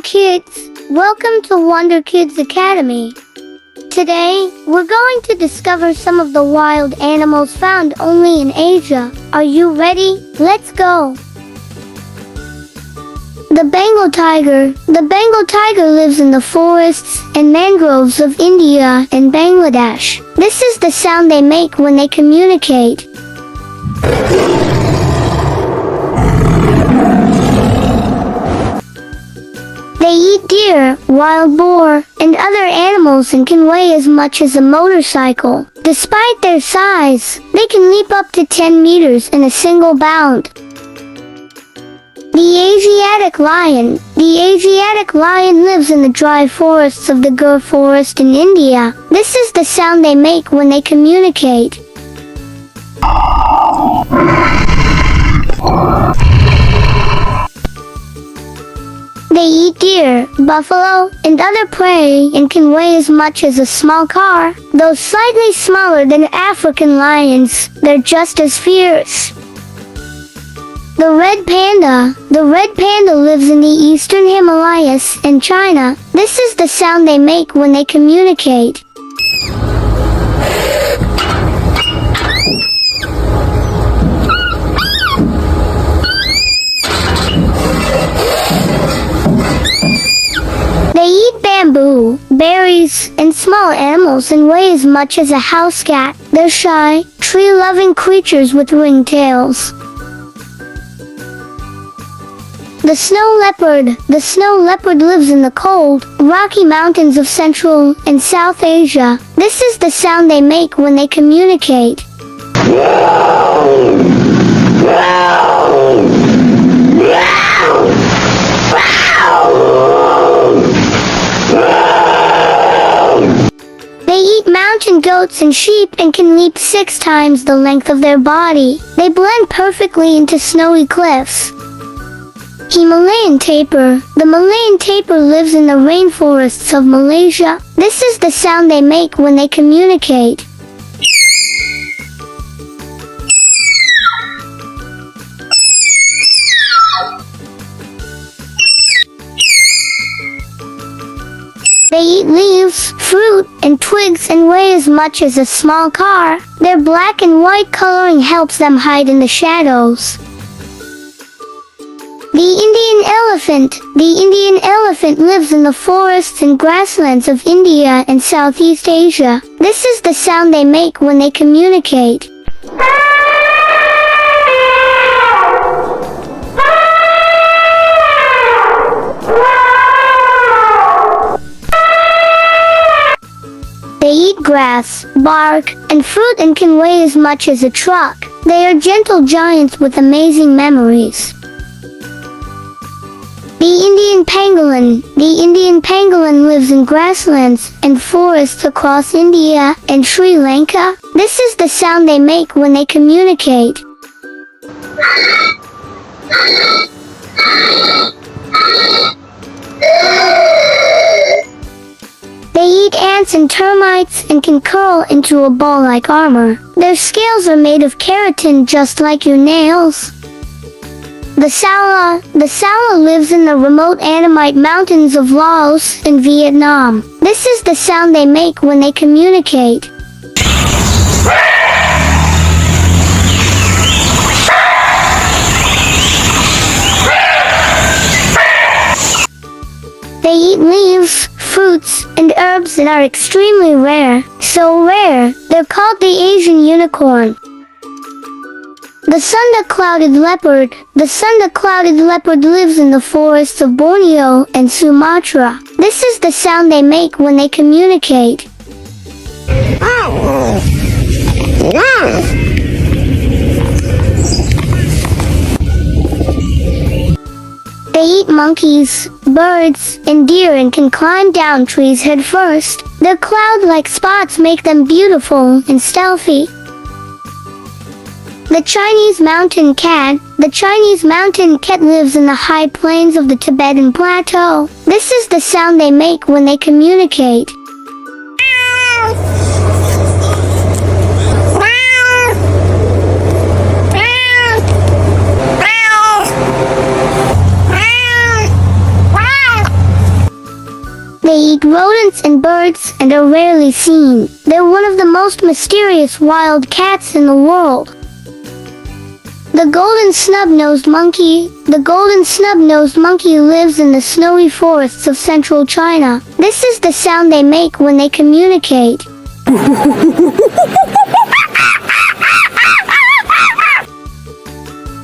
Hello kids, welcome to WonderKids Academy. Today, we're going to discover some of the wild animals found only in Asia. Are you ready? Let's go! The Bengal tiger. The Bengal tiger lives in the forests and mangroves of India and Bangladesh. This is the sound they make when they communicate. They eat deer, wild boar, and other animals and can weigh as much as a motorcycle. Despite their size, they can leap up to 10 meters in a single bound. The Asiatic lion. The Asiatic lion lives in the dry forests of the Gir forest in India. This is the sound they make when they communicate. They eat deer, buffalo, and other prey and can weigh as much as a small car. Though slightly smaller than African lions, they're just as fierce. The red panda. The red panda lives in the eastern Himalayas and China. This is the sound they make when they communicate. They eat bamboo, berries, and small animals and weigh as much as a house cat. They're shy, tree-loving creatures with ringed tails. The snow leopard. The snow leopard lives in the cold, rocky mountains of Central and South Asia. This is the sound they make when they communicate. They eat mountain goats and sheep and can leap 6 times the length of their body. They blend perfectly into snowy cliffs. Himalayan tapir. The Malayan tapir lives in the rainforests of Malaysia. This is the sound they make when they communicate. They eat leaves, fruit, and twigs and weigh as much as a small car. Their black and white coloring helps them hide in the shadows. The Indian elephant. The Indian elephant lives in the forests and grasslands of India and Southeast Asia. This is the sound they make when they communicate. They eat grass, bark, and fruit and can weigh as much as a truck. They are gentle giants with amazing memories. The Indian pangolin. The Indian pangolin lives in grasslands and forests across India and Sri Lanka. This is the sound they make when they communicate. They eat ants and termites and can curl into a ball like armor. Their scales are made of keratin just like your nails. The Sala. The Sala lives in the remote Annamite mountains of Laos in Vietnam. This is the sound they make when they communicate. They eat leaves, fruits, and herbs and are extremely rare. So rare, they're called the Asian unicorn. The Sunda-clouded leopard. The Sunda-clouded leopard lives in the forests of Borneo and Sumatra. This is the sound they make when they communicate. They eat monkeys, birds, and deer and can climb down trees head first. Their cloud-like spots make them beautiful and stealthy. The Chinese mountain cat. The Chinese mountain cat lives in the high plains of the Tibetan Plateau. This is the sound they make when they communicate. They eat rodents and birds and are rarely seen. They're one of the most mysterious wild cats in the world. The golden snub-nosed monkey. The golden snub-nosed monkey lives in the snowy forests of central China. This is the sound they make when they communicate.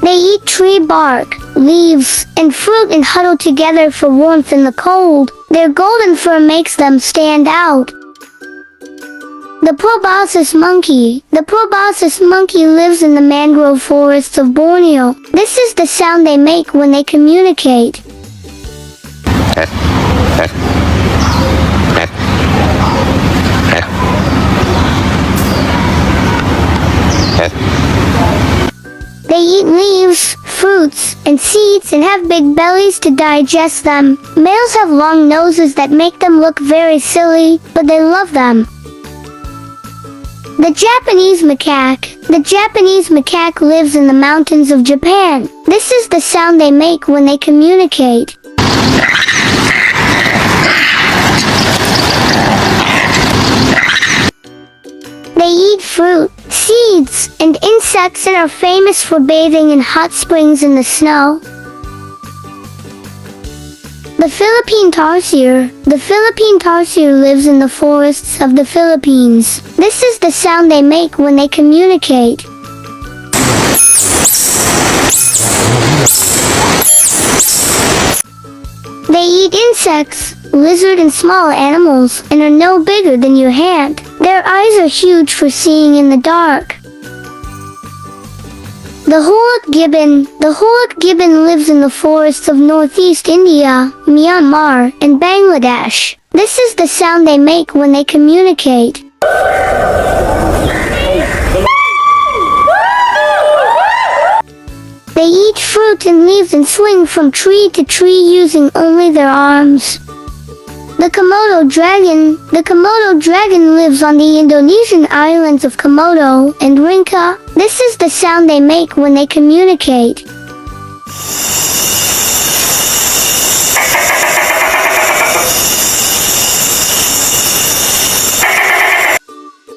They eat tree bark, leaves, and fruit and huddle together for warmth in the cold. Their golden fur makes them stand out. The proboscis monkey. The proboscis monkey lives in the mangrove forests of Borneo. This is the sound they make when they communicate. They eat leaves, fruits, and seeds and have big bellies to digest them. Males have long noses that make them look very silly, but they love them. The Japanese macaque. The Japanese macaque lives in the mountains of Japan. This is the sound they make when they communicate. They eat fruit, seeds, and insects and are famous for bathing in hot springs in the snow. The Philippine tarsier. The Philippine tarsier lives in the forests of the Philippines. This is the sound they make when they communicate. They eat insects, lizard and small animals, and are no bigger than your hand. Their eyes are huge for seeing in the dark. The hoolock gibbon. The hoolock gibbon lives in the forests of northeast India, Myanmar, and Bangladesh. This is the sound they make when they communicate. They eat fruit and leaves and swing from tree to tree using only their arms. The Komodo dragon. The Komodo dragon lives on the Indonesian islands of Komodo and Rinca. This is the sound they make when they communicate.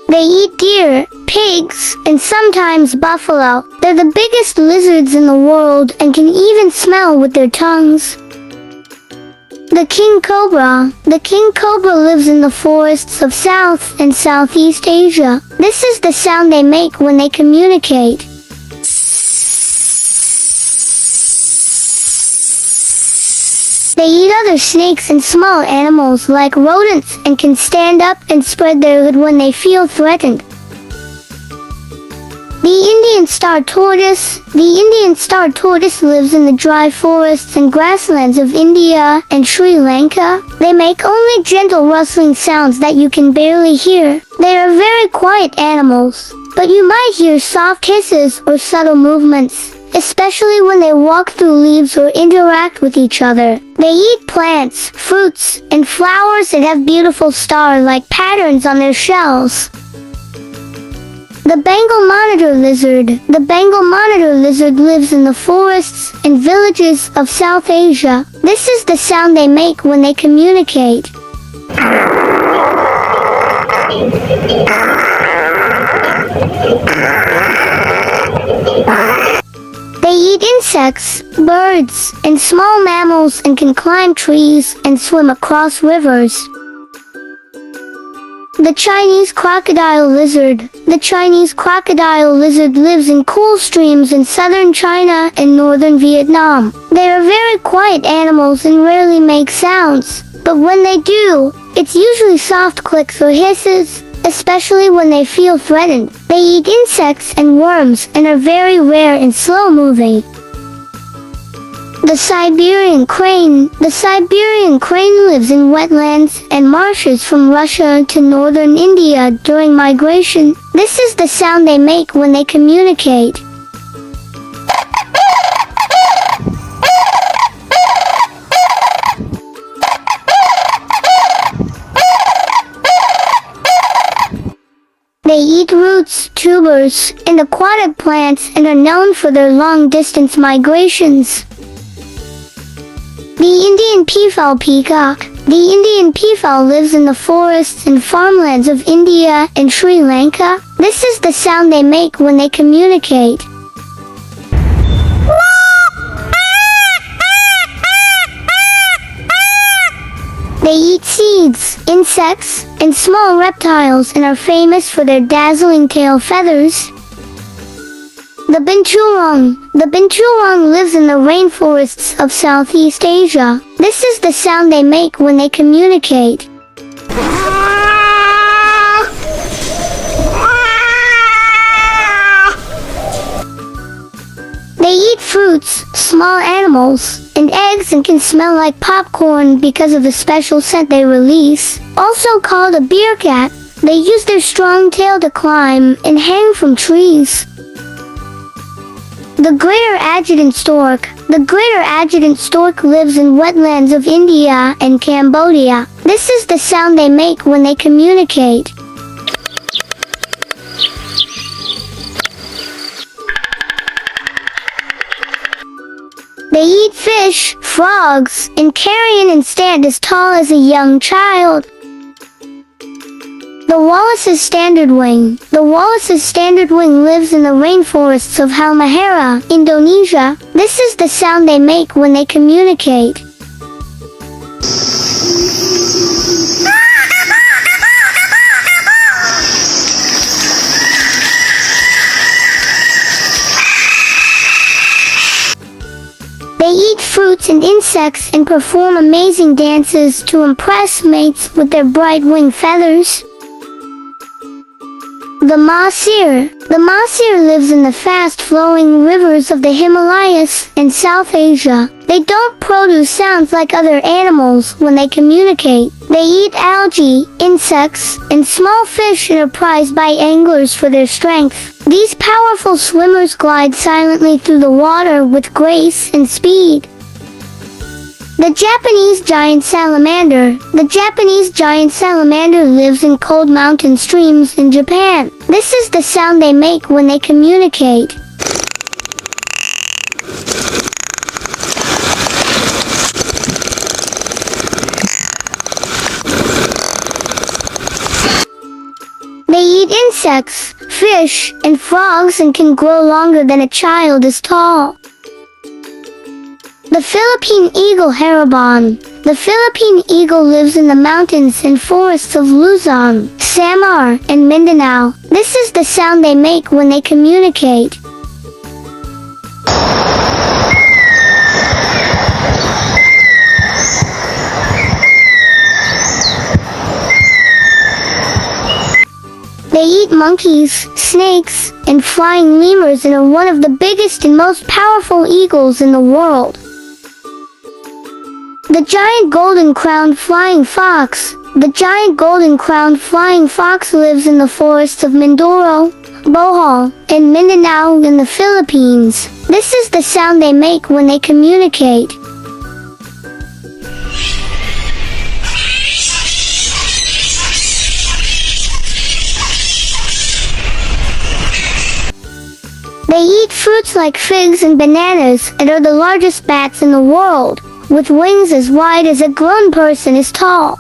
They eat deer, pigs, and sometimes buffalo. They're the biggest lizards in the world and can even smell with their tongues. The king cobra. The king cobra lives in the forests of South and Southeast Asia. This is the sound they make when they communicate. They eat other snakes and small animals like rodents and can stand up and spread their hood when they feel threatened. The Indian star tortoise. The Indian star tortoise lives in the dry forests and grasslands of India and Sri Lanka. They make only gentle rustling sounds that you can barely hear. They are very quiet animals, but you might hear soft hisses or subtle movements, especially when they walk through leaves or interact with each other. They eat plants, fruits, and flowers and have beautiful star-like patterns on their shells. The Bengal monitor lizard. The Bengal monitor lizard lives in the forests and villages of South Asia. This is the sound they make when they communicate. They eat insects, birds, and small mammals and can climb trees and swim across rivers. The Chinese crocodile lizard. The Chinese crocodile lizard lives in cool streams in southern China and northern Vietnam. They are very quiet animals and rarely make sounds, but when they do, it's usually soft clicks or hisses, especially when they feel threatened. They eat insects and worms and are very rare and slow-moving. The Siberian crane. The Siberian crane lives in wetlands and marshes from Russia to northern India during migration. This is the sound they make when they communicate. They eat roots, tubers, and aquatic plants and are known for their long-distance migrations. The Indian peafowl peacock. The Indian peafowl lives in the forests and farmlands of India and Sri Lanka. This is the sound they make when they communicate. They eat seeds, insects, and small reptiles and are famous for their dazzling tail feathers. The binturong lives in the rainforests of Southeast Asia. This is the sound they make when they communicate. They eat fruits, small animals, and eggs and can smell like popcorn because of the special scent they release. Also called a beer cat, they use their strong tail to climb and hang from trees. The greater adjutant stork. The greater adjutant stork lives in wetlands of India and Cambodia. This is the sound they make when they communicate. They eat fish, frogs, and carrion and stand as tall as a young child. The Wallace's standard wing. The Wallace's standard wing lives in the rainforests of Halmahera, Indonesia. This is the sound they make when they communicate. They eat fruits and insects and perform amazing dances to impress mates with their bright wing feathers. The mahseer. The mahseer lives in the fast-flowing rivers of the Himalayas in South Asia. They don't produce sounds like other animals when they communicate. They eat algae, insects, and small fish and are prized by anglers for their strength. These powerful swimmers glide silently through the water with grace and speed. The Japanese giant salamander. The Japanese giant salamander lives in cold mountain streams in Japan. This is the sound they make when they communicate. They eat insects, fish, and frogs and can grow longer than a child is tall. The Philippine eagle haribon. The Philippine eagle lives in the mountains and forests of Luzon, Samar, and Mindanao. This is the sound they make when they communicate. They eat monkeys, snakes, and flying lemurs and are one of the biggest and most powerful eagles in the world. The giant golden-crowned flying fox. The giant golden-crowned flying fox lives in the forests of Mindoro, Bohol, and Mindanao in the Philippines. This is the sound they make when they communicate. They eat fruits like figs and bananas and are the largest bats in the world, with wings as wide as a grown person is tall.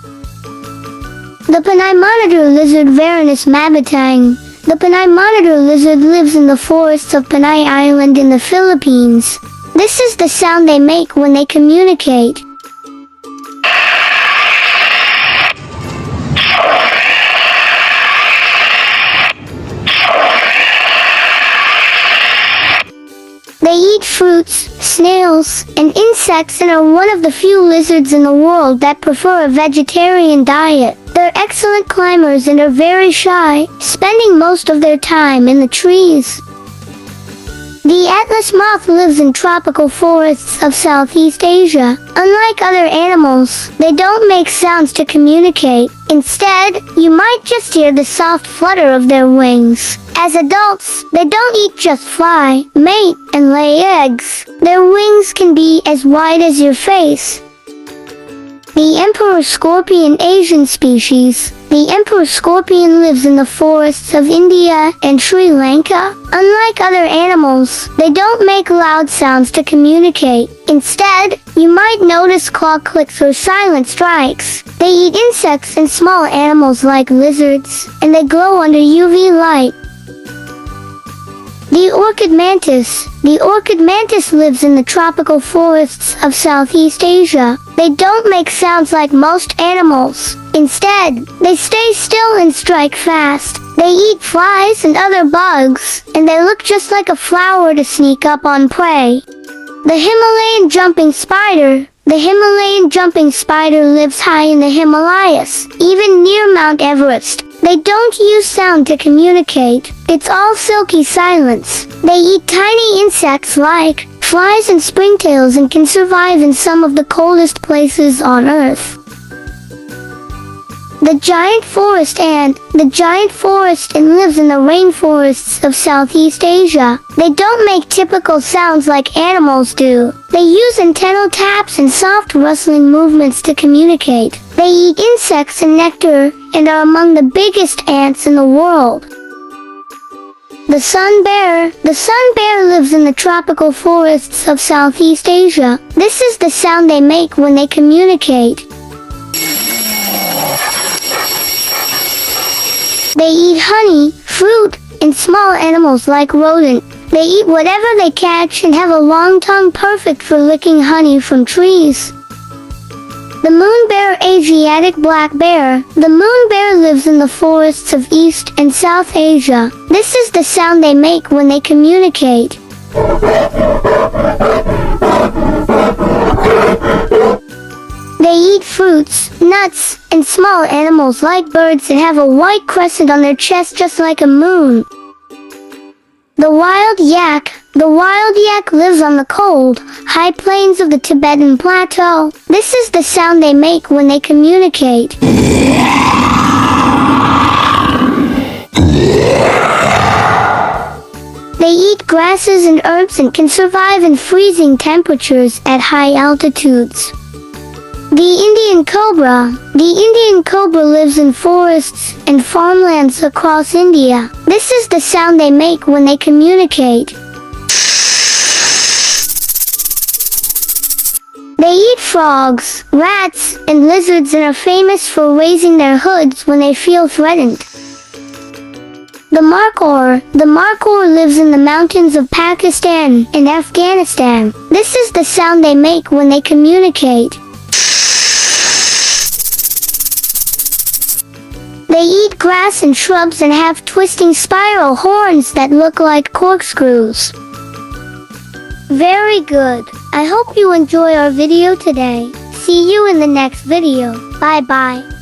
The Panay monitor lizard Varanus mabitang. The Panay monitor lizard lives in the forests of Panay Island in the Philippines. This is the sound they make when they communicate. They eat fruits, snails, and insects and are one of the few lizards in the world that prefer a vegetarian diet. They're excellent climbers and are very shy, spending most of their time in the trees. The Atlas moth lives in tropical forests of Southeast Asia. Unlike other animals, they don't make sounds to communicate. Instead, you might just hear the soft flutter of their wings. As adults, they don't eat just fly, mate, and lay eggs. Their wings can be as wide as your face. The emperor scorpion Asian species. The emperor scorpion lives in the forests of India and Sri Lanka. Unlike other animals, they don't make loud sounds to communicate. Instead, you might notice claw clicks or silent strikes. They eat insects and small animals like lizards, and they glow under UV light. The orchid mantis. The orchid mantis lives in the tropical forests of Southeast Asia. They don't make sounds like most animals. Instead, they stay still and strike fast. They eat flies and other bugs, and they look just like a flower to sneak up on prey. The Himalayan jumping spider. The Himalayan jumping spider lives high in the Himalayas, even near Mount Everest. They don't use sound to communicate. It's all silky silence. They eat tiny insects like flies and springtails and can survive in some of the coldest places on Earth. The giant forest ant. The giant forest ant lives in the rainforests of Southeast Asia. They don't make typical sounds like animals do. They use antennal taps and soft rustling movements to communicate. They eat insects and nectar, and are among the biggest ants in the world. The sun bear. The sun bear lives in the tropical forests of Southeast Asia. This is the sound they make when they communicate. They eat honey, fruit, and small animals like rodent. They eat whatever they catch and have a long tongue perfect for licking honey from trees. The moon bear. Asiatic black bear. The moon bear lives in the forests of East and South Asia. This is the sound they make when they communicate. They eat fruits, nuts, and small animals like birds and have a white crescent on their chest just like a moon. The wild yak. The wild yak lives on the cold, high plains of the Tibetan Plateau. This is the sound they make when they communicate. They eat grasses and herbs and can survive in freezing temperatures at high altitudes. The Indian cobra. The Indian cobra lives in forests and farmlands across India. This is the sound they make when they communicate. They eat frogs, rats, and lizards and are famous for raising their hoods when they feel threatened. The markhor. The markhor lives in the mountains of Pakistan and Afghanistan. This is the sound they make when they communicate. They eat grass and shrubs and have twisting spiral horns that look like corkscrews. Very good. I hope you enjoy our video today. See you in the next video. Bye bye.